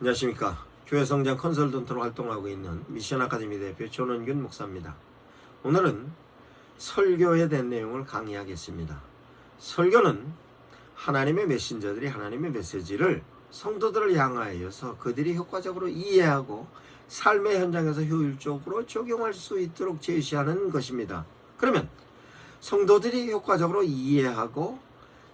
안녕하십니까. 교회성장 컨설턴트로 활동하고 있는 미션 아카데미 대표 조원균 목사입니다. 오늘은 설교에 대한 내용을 강의하겠습니다. 설교는 하나님의 메신저들이 하나님의 메시지를 성도들을 향하여서 그들이 효과적으로 이해하고 삶의 현장에서 효율적으로 적용할 수 있도록 제시하는 것입니다. 그러면 성도들이 효과적으로 이해하고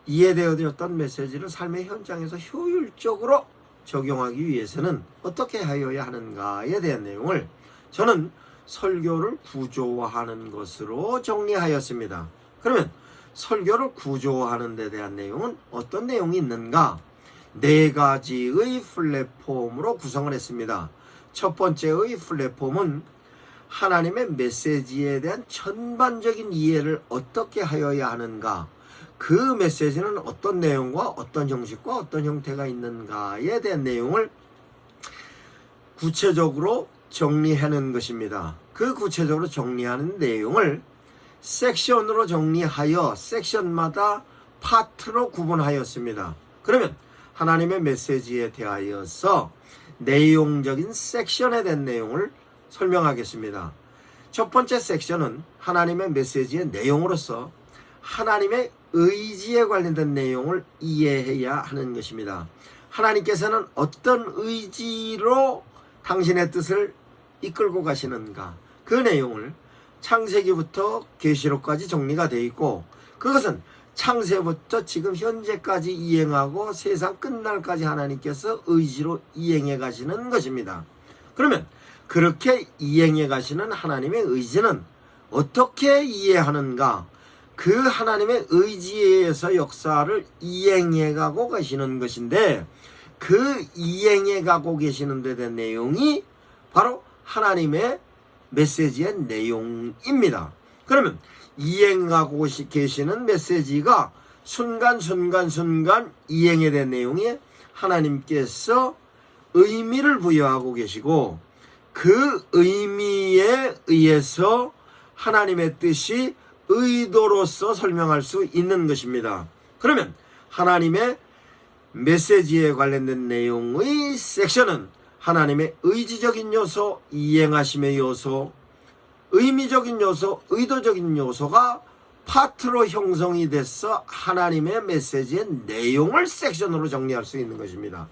이해되어졌던 메시지를 삶의 현장에서 효율적으로 적용하기 위해서는 어떻게 하여야 하는가에 대한 내용을 저는 설교를 구조화하는 것으로 정리하였습니다. 그러면 설교를 구조화하는 데 대한 내용은 어떤 내용이 있는가? 4가지의 플랫폼으로 구성을 했습니다. 첫 번째의 플랫폼은 하나님의 메시지에 대한 전반적인 이해를 어떻게 하여야 하는가? 그 메시지는 어떤 내용과 어떤 형식과 어떤 형태가 있는가에 대한 내용을 구체적으로 정리하는 것입니다. 그 구체적으로 정리하는 내용을 섹션으로 정리하여 섹션마다 파트로 구분하였습니다. 그러면 하나님의 메시지에 대하여서 내용적인 섹션에 대한 내용을 설명하겠습니다. 첫 번째 섹션은 하나님의 메시지의 내용으로서 하나님의 의지에 관련된 내용을 이해해야 하는 것입니다. 하나님께서는 어떤 의지로 당신의 뜻을 이끌고 가시는가? 그 내용을 창세기부터 계시록까지 정리가 되어 있고, 그것은 창세부터 지금 현재까지 이행하고 세상 끝날까지 하나님께서 의지로 이행해 가시는 것입니다. 그러면 그렇게 이행해 가시는 하나님의 의지는 어떻게 이해하는가? 그 하나님의 의지에서 역사를 이행해 가고 계시는 것인데, 그 이행해 가고 계시는 데 대한 내용이 바로 하나님의 메시지의 내용입니다. 그러면 이행하고 계시는 메시지가 순간순간 이행에 대한 내용이 하나님께서 의미를 부여하고 계시고, 그 의미에 의해서 하나님의 뜻이 의도로서 설명할 수 있는 것입니다. 그러면 하나님의 메시지에 관련된 내용의 섹션은 하나님의 의지적인 요소, 이행하심의 요소, 의미적인 요소, 의도적인 요소가 파트로 형성이 돼서 하나님의 메시지의 내용을 섹션으로 정리할 수 있는 것입니다.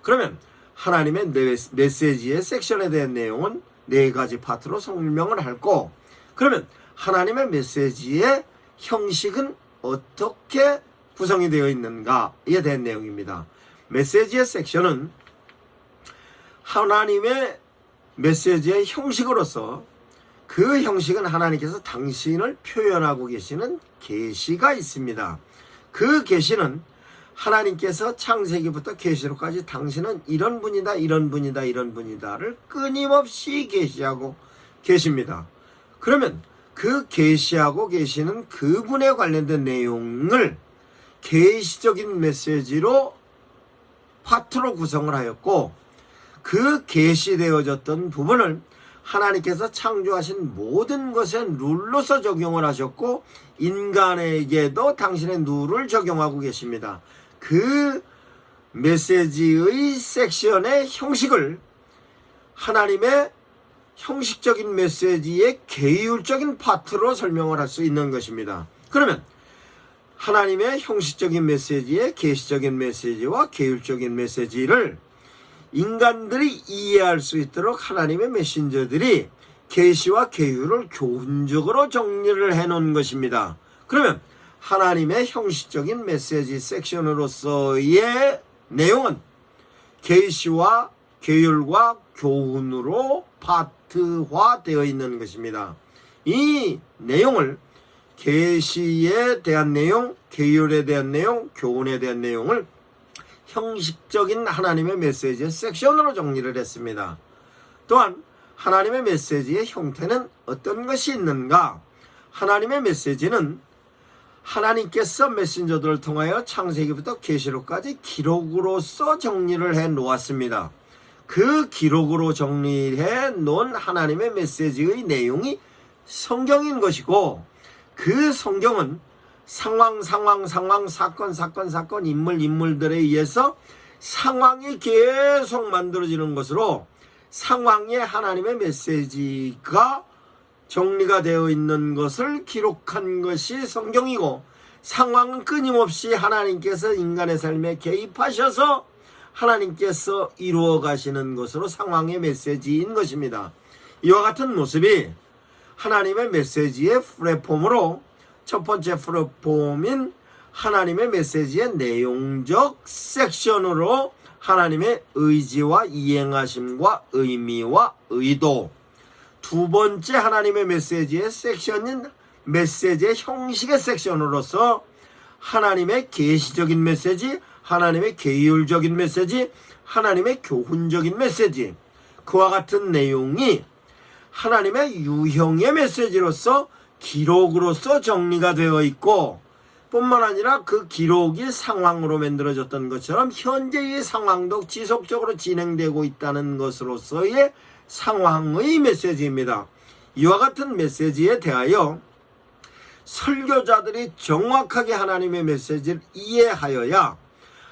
그러면 하나님의 메시지의 섹션에 대한 내용은 4가지 파트로 설명을 하고, 그러면 하나님의 메시지의 형식은 어떻게 구성이 되어 있는가에 대한 내용입니다. 메시지의 섹션은 하나님의 메시지의 형식으로서, 그 형식은 하나님께서 당신을 표현하고 계시는 계시가 있습니다. 그 계시는 하나님께서 창세기부터 계시록까지 당신은 이런 분이다, 이런 분이다, 이런 분이다를 끊임없이 계시하고 계십니다. 그러면 그 계시하고 계시는 그분에 관련된 내용을 계시적인 메시지로 파트로 구성을 하였고, 그 계시되어졌던 부분을 하나님께서 창조하신 모든 것에 룰로서 적용을 하셨고, 인간에게도 당신의 룰을 적용하고 계십니다. 그 메시지의 섹션의 형식을 하나님의 형식적인 메시지의 계율적인 파트로 설명을 할 수 있는 것입니다. 그러면 하나님의 형식적인 메시지의 계시적인 메시지와 계율적인 메시지를 인간들이 이해할 수 있도록 하나님의 메신저들이 계시와 계율을 교훈적으로 정리를 해놓은 것입니다. 그러면 하나님의 형식적인 메시지 섹션으로서의 내용은 계시와 계율과 교훈으로 파트화되어 있는 것입니다. 이 내용을 계시에 대한 내용, 계율에 대한 내용, 교훈에 대한 내용을 형식적인 하나님의 메시지의 섹션으로 정리를 했습니다. 또한 하나님의 메시지의 형태는 어떤 것이 있는가? 하나님의 메시지는 하나님께서 메신저들을 통하여 창세기부터 계시록까지 기록으로서 정리를 해 놓았습니다. 그 기록으로 정리해 놓은 하나님의 메시지의 내용이 성경인 것이고, 그 성경은 상황, 사건, 인물들에 의해서 상황이 계속 만들어지는 것으로 상황에 하나님의 메시지가 정리가 되어 있는 것을 기록한 것이 성경이고, 상황은 끊임없이 하나님께서 인간의 삶에 개입하셔서 하나님께서 이루어 가시는 것으로 상황의 메시지인 것입니다. 이와 같은 모습이 하나님의 메시지의 플랫폼으로, 첫 번째 플랫폼인 하나님의 메시지의 내용적 섹션으로 하나님의 의지와 이행하심과 의미와 의도, 두 번째 하나님의 메시지의 섹션인 메시지의 형식의 섹션으로서 하나님의 계시적인 메시지, 하나님의 계율적인 메시지, 하나님의 교훈적인 메시지, 그와 같은 내용이 하나님의 유형의 메시지로서 기록으로서 정리가 되어 있고, 뿐만 아니라 그 기록이 상황으로 만들어졌던 것처럼 현재의 상황도 지속적으로 진행되고 있다는 것으로서의 상황의 메시지입니다. 이와 같은 메시지에 대하여 설교자들이 정확하게 하나님의 메시지를 이해하여야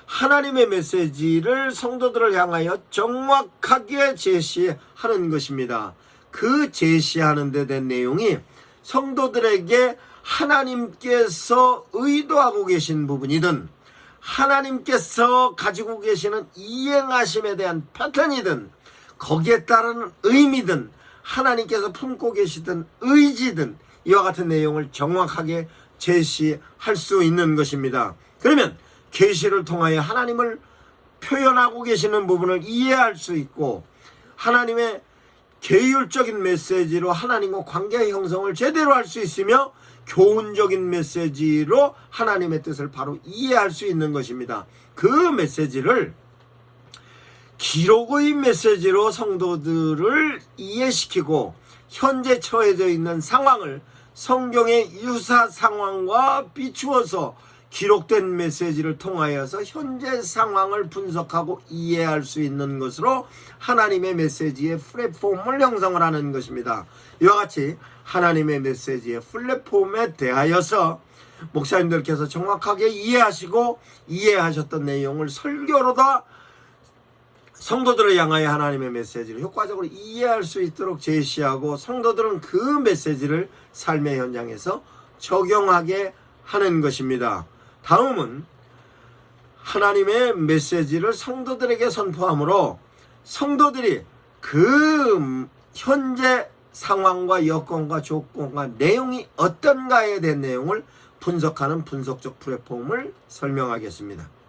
하나님의 메시지를 성도들을 향하여 정확하게 제시하는 것입니다. 그 제시하는 데 된 내용이 성도들에게 하나님께서 의도하고 계신 부분이든 하나님께서 가지고 계시는 이행하심에 대한 패턴이든 거기에 따르는 의미든 하나님께서 품고 계시던 의지든 이와 같은 내용을 정확하게 제시할 수 있는 것입니다. 그러면 계시를 통하여 하나님을 표현하고 계시는 부분을 이해할 수 있고, 하나님의 계율적인 메시지로 하나님과 관계 형성을 제대로 할 수 있으며, 교훈적인 메시지로 하나님의 뜻을 바로 이해할 수 있는 것입니다. 그 메시지를 기록의 메시지로 성도들을 이해시키고, 현재 처해져 있는 상황을 성경의 유사 상황과 비추어서 기록된 메시지를 통하여서 현재 상황을 분석하고 이해할 수 있는 것으로 하나님의 메시지의 플랫폼을 형성을 하는 것입니다. 이와 같이 하나님의 메시지의 플랫폼에 대하여서 목사님들께서 정확하게 이해하시고 이해하셨던 내용을 설교로다 성도들을 향하여 하나님의 메시지를 효과적으로 이해할 수 있도록 제시하고, 성도들은 그 메시지를 삶의 현장에서 적용하게 하는 것입니다. 다음은 하나님의 메시지를 성도들에게 선포함으로 성도들이 그 현재 상황과 여건과 조건과 내용이 어떤가에 대한 내용을 분석하는 분석적 플랫폼을 설명하겠습니다.